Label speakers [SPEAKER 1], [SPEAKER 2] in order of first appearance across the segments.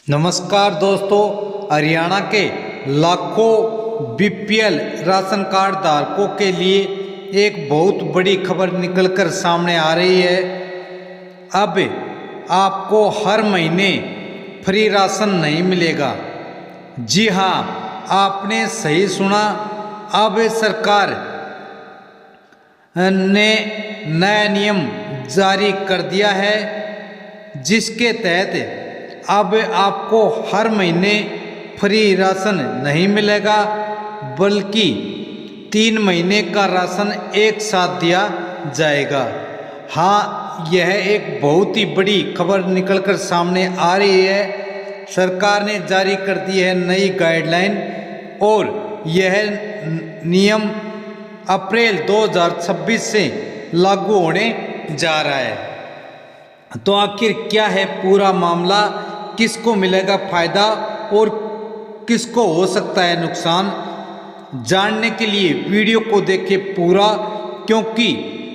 [SPEAKER 1] नमस्कार दोस्तों, हरियाणा के लाखों बीपीएल राशन कार्ड धारकों के लिए एक बहुत बड़ी खबर निकलकर सामने आ रही है। अब आपको हर महीने फ्री राशन नहीं मिलेगा। जी हाँ, आपने सही सुना। अब सरकार ने नया नियम जारी कर दिया है, जिसके तहत अब आपको हर महीने फ्री राशन नहीं मिलेगा, बल्कि 3 महीने का राशन एक साथ दिया जाएगा। हाँ, यह एक बहुत ही बड़ी खबर निकलकर सामने आ रही है। सरकार ने जारी कर दी है नई गाइडलाइन और यह नियम अप्रैल 2026 से लागू होने जा रहा है। तो आखिर क्या है पूरा मामला, किसको मिलेगा फायदा और किसको हो सकता है नुकसान, जानने के लिए वीडियो को देखिए पूरा, क्योंकि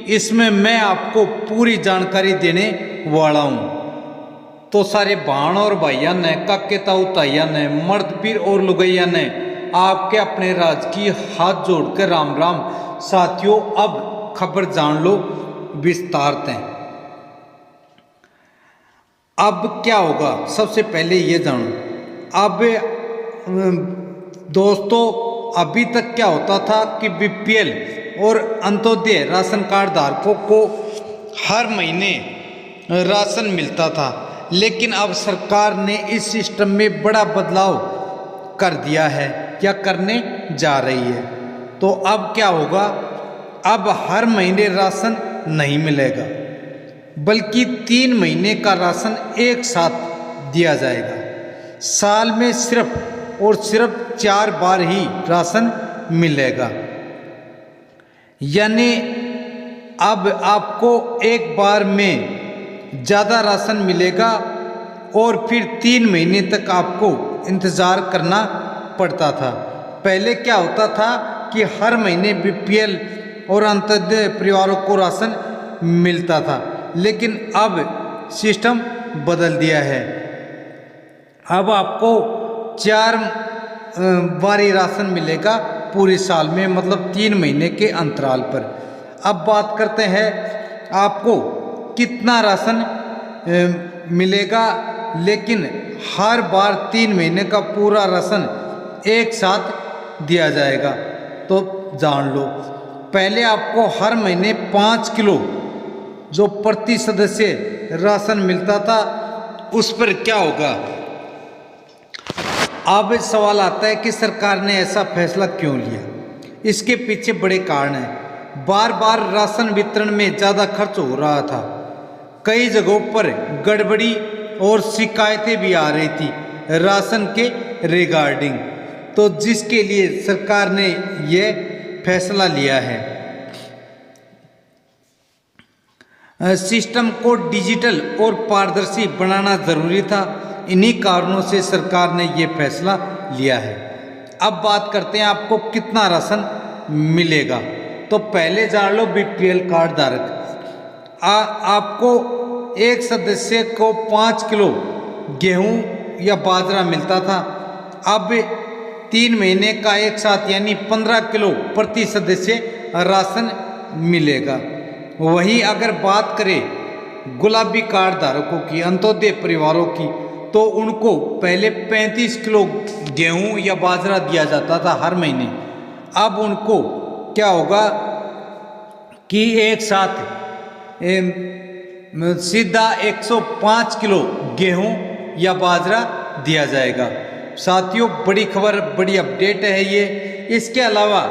[SPEAKER 1] इसमें मैं आपको पूरी जानकारी देने वाला हूँ। तो सारे बहन और भाइयों ने, काके ताऊ ताइया ने, मर्द पीर और लुगैया ने आपके अपने राज की हाथ जोड़कर राम राम। साथियों, अब खबर जान लो विस्तार से। अब क्या होगा, सबसे पहले ये जानो। अब दोस्तों, अभी तक क्या होता था कि बीपीएल और अंत्योदय राशन कार्ड धारकों को हर महीने राशन मिलता था, लेकिन अब सरकार ने इस सिस्टम में बड़ा बदलाव कर दिया है या करने जा रही है। तो अब क्या होगा, अब हर महीने राशन नहीं मिलेगा, बल्कि 3 महीने का राशन एक साथ दिया जाएगा। साल में सिर्फ और सिर्फ 4 बार ही राशन मिलेगा। यानी अब आपको एक बार में ज़्यादा राशन मिलेगा और फिर 3 महीने तक आपको इंतज़ार करना पड़ता था। पहले क्या होता था कि हर महीने बीपीएल और अंत्योदय परिवारों को राशन मिलता था, लेकिन अब सिस्टम बदल दिया है। अब आपको 4 बारी राशन मिलेगा पूरे साल में, मतलब 3 महीने के अंतराल पर। अब बात करते हैं आपको कितना राशन मिलेगा, लेकिन हर बार 3 महीने का पूरा राशन एक साथ दिया जाएगा। तो जान लो, पहले आपको हर महीने 5 किलो जो प्रति सदस्य राशन मिलता था, उस पर क्या होगा। अब सवाल आता है कि सरकार ने ऐसा फैसला क्यों लिया। इसके पीछे बड़े कारण हैं। बार बार राशन वितरण में ज़्यादा खर्च हो रहा था, कई जगहों पर गड़बड़ी और शिकायतें भी आ रही थी राशन के रिगार्डिंग, तो जिसके लिए सरकार ने यह फैसला लिया है। सिस्टम को डिजिटल और पारदर्शी बनाना जरूरी था। इन्हीं कारणों से सरकार ने ये फैसला लिया है। अब बात करते हैं आपको कितना राशन मिलेगा। तो पहले जान लो बीपीएल कार्ड धारक, आपको एक सदस्य को 5 किलो गेहूं या बाजरा मिलता था। अब 3 महीने का एक साथ यानी 15 किलो प्रति सदस्य राशन मिलेगा। वहीं अगर बात करें गुलाबी कार्ड धारकों की, अंत्योदय परिवारों की, तो उनको पहले 35 किलो गेहूं या बाजरा दिया जाता था हर महीने। अब उनको क्या होगा कि एक साथ सीधा 105 किलो गेहूं या बाजरा दिया जाएगा। साथियों, बड़ी खबर, बड़ी अपडेट है ये। इसके अलावा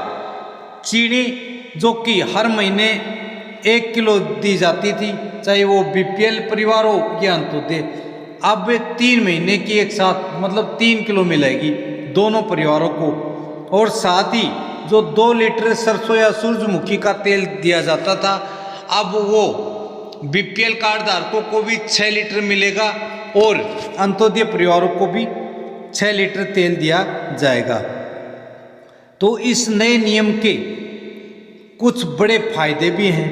[SPEAKER 1] चीनी जो कि हर महीने 1 किलो दी जाती थी, चाहे वो बीपीएल परिवार हो या अंत्योदय, अब 3 महीने की एक साथ मतलब 3 किलो मिलेगी दोनों परिवारों को। और साथ ही जो 2 लीटर सरसों या सूरजमुखी का तेल दिया जाता था, अब वो बीपीएल कार्ड धारकों को भी 6 लीटर मिलेगा और अंत्योदय परिवारों को भी 6 लीटर तेल दिया जाएगा। तो इस नए नियम के कुछ बड़े फायदे भी हैं,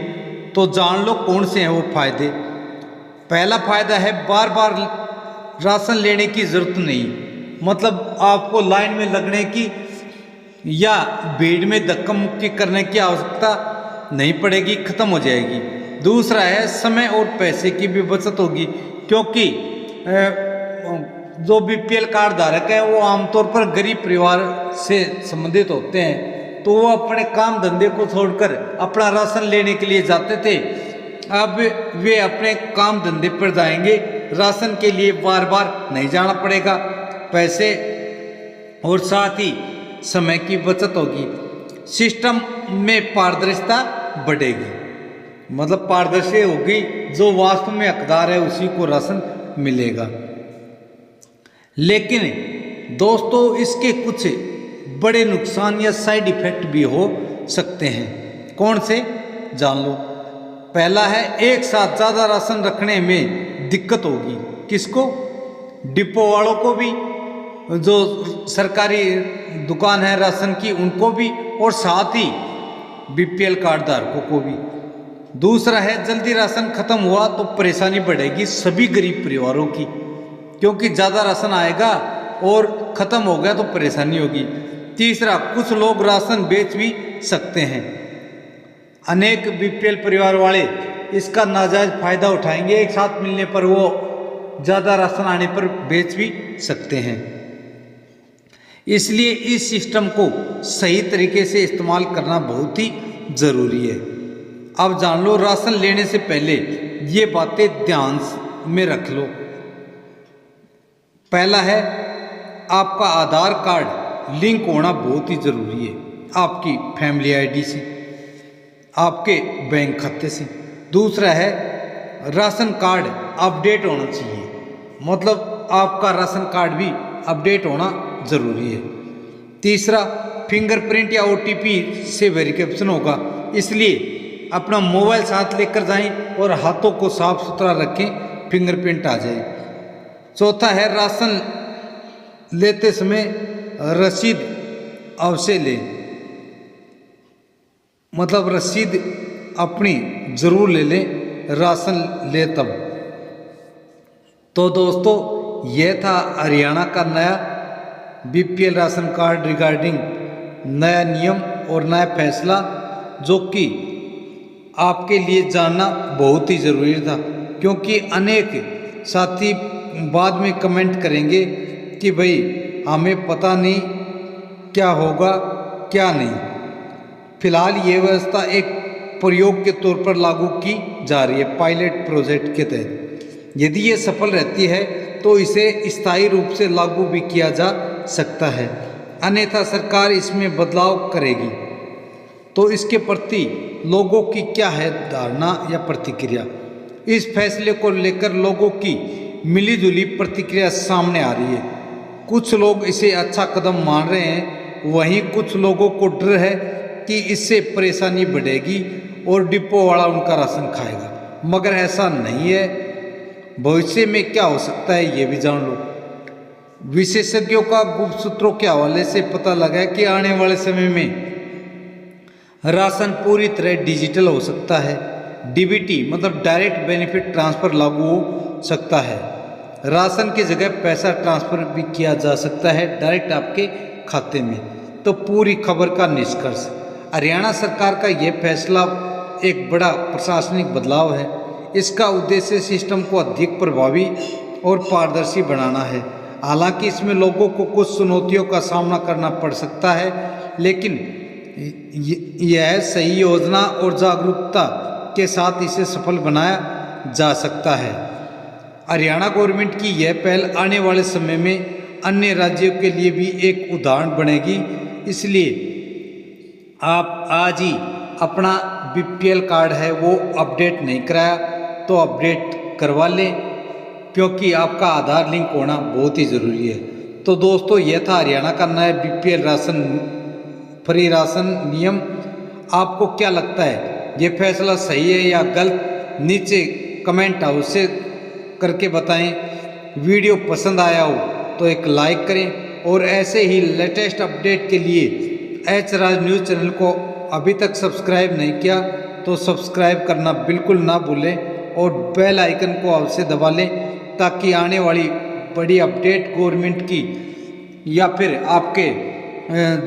[SPEAKER 1] तो जान लो कौन से हैं वो फायदे। पहला फायदा है बार बार राशन लेने की ज़रूरत नहीं, मतलब आपको लाइन में लगने की या भीड़ में धक्का मुक्की करने की आवश्यकता नहीं पड़ेगी, ख़त्म हो जाएगी। दूसरा है समय और पैसे की भी बचत होगी, क्योंकि जो बीपीएल कार्ड धारक है वो आमतौर पर गरीब परिवार से संबंधित होते हैं, तो वो अपने काम धंधे को छोड़कर अपना राशन लेने के लिए जाते थे। अब वे अपने काम धंधे पर जाएंगे, राशन के लिए बार बार नहीं जाना पड़ेगा, पैसे और साथ ही समय की बचत होगी। सिस्टम में पारदर्शिता बढ़ेगी, मतलब पारदर्शी होगी, जो वास्तव में हकदार है उसी को राशन मिलेगा। लेकिन दोस्तों इसके कुछ बड़े नुकसान या साइड इफेक्ट भी हो सकते हैं। कौन से, जान लो। पहला है, एक साथ ज़्यादा राशन रखने में दिक्कत होगी। किसको? डिपो वालों को भी, जो सरकारी दुकान है राशन की उनको भी, और साथ ही बीपीएल कार्ड धारकों को भी। दूसरा है, जल्दी राशन खत्म हुआ तो परेशानी बढ़ेगी सभी गरीब परिवारों की, क्योंकि ज़्यादा राशन आएगा और ख़त्म हो गया तो परेशानी होगी। तीसरा, कुछ लोग राशन बेच भी सकते हैं। अनेक बीपीएल परिवार वाले इसका नाजायज फ़ायदा उठाएंगे, एक साथ मिलने पर वो ज़्यादा राशन आने पर बेच भी सकते हैं। इसलिए इस सिस्टम को सही तरीके से इस्तेमाल करना बहुत ही ज़रूरी है। अब जान लो, राशन लेने से पहले ये बातें ध्यान में रख लो। पहला है, आपका आधार कार्ड लिंक होना बहुत ही ज़रूरी है, आपकी फैमिली आईडी से, आपके बैंक खाते से। दूसरा है, राशन कार्ड अपडेट होना चाहिए, मतलब आपका राशन कार्ड भी अपडेट होना ज़रूरी है। तीसरा, फिंगरप्रिंट या ओटीपी से वेरिफिकेशन होगा, इसलिए अपना मोबाइल साथ लेकर जाएं और हाथों को साफ सुथरा रखें, फिंगरप्रिंट आ जाए। चौथा है, राशन लेते समय रसीद अवश्य लें, मतलब रसीद अपनी ज़रूर ले लें राशन ले तब। तो दोस्तों यह था हरियाणा का नया बीपीएल राशन कार्ड रिगार्डिंग नया नियम और नया फैसला, जो कि आपके लिए जानना बहुत ही ज़रूरी था, क्योंकि अनेक साथी बाद में कमेंट करेंगे कि भाई हमें पता नहीं क्या होगा क्या नहीं। फिलहाल ये व्यवस्था एक प्रयोग के तौर पर लागू की जा रही है, पायलट प्रोजेक्ट के तहत। यदि ये सफल रहती है तो इसे स्थायी रूप से लागू भी किया जा सकता है, अन्यथा सरकार इसमें बदलाव करेगी। तो इसके प्रति लोगों की क्या है धारणा या प्रतिक्रिया? इस फैसले को लेकर लोगों की मिलीजुली प्रतिक्रिया सामने आ रही है। कुछ लोग इसे अच्छा कदम मान रहे हैं, वहीं कुछ लोगों को डर है कि इससे परेशानी बढ़ेगी और डिपो वाला उनका राशन खाएगा, मगर ऐसा नहीं है। भविष्य में क्या हो सकता है ये भी जान लो। विशेषज्ञों का गुप्त सूत्रों के हवाले से पता लगा है कि आने वाले समय में राशन पूरी तरह डिजिटल हो सकता है। डीबीटी मतलब डायरेक्ट बेनिफिट ट्रांसफ़र लागू हो सकता है। राशन की जगह पैसा ट्रांसफ़र भी किया जा सकता है डायरेक्ट आपके खाते में। तो पूरी खबर का निष्कर्ष, हरियाणा सरकार का यह फैसला एक बड़ा प्रशासनिक बदलाव है। इसका उद्देश्य सिस्टम को अधिक प्रभावी और पारदर्शी बनाना है। हालांकि इसमें लोगों को कुछ चुनौतियों का सामना करना पड़ सकता है, लेकिन यह सही योजना और जागरूकता के साथ इसे सफल बनाया जा सकता है। हरियाणा गवर्नमेंट की यह पहल आने वाले समय में अन्य राज्यों के लिए भी एक उदाहरण बनेगी। इसलिए आप आज ही अपना बीपीएल कार्ड है वो अपडेट नहीं कराया तो अपडेट करवा लें, क्योंकि आपका आधार लिंक होना बहुत ही ज़रूरी है। तो दोस्तों यह था हरियाणा का नया बीपीएल राशन फ्री राशन नियम। आपको क्या लगता है, ये फैसला सही है या गलत? नीचे कमेंट अवश्य करके बताएं। वीडियो पसंद आया हो तो एक लाइक करें और ऐसे ही लेटेस्ट अपडेट के लिए एच राज न्यूज़ चैनल को अभी तक सब्सक्राइब नहीं किया तो सब्सक्राइब करना बिल्कुल ना भूलें और बेल आइकन को अवश्य दबा लें, ताकि आने वाली बड़ी अपडेट गवर्नमेंट की या फिर आपके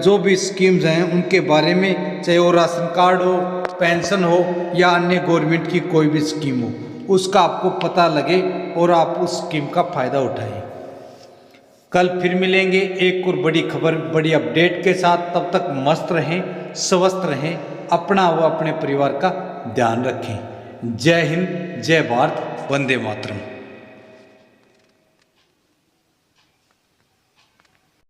[SPEAKER 1] जो भी स्कीम्स हैं उनके बारे में, चाहे वो राशन कार्ड हो, पेंशन हो या अन्य गवर्नमेंट की कोई भी स्कीम हो, उसका आपको पता लगे और आप उस स्कीम का फ़ायदा उठाएं। कल फिर मिलेंगे एक और बड़ी खबर, बड़ी अपडेट के साथ। तब तक मस्त रहें, स्वस्थ रहें, अपना व अपने परिवार का ध्यान रखें। जय हिंद, जय भारत, वंदे मातरम।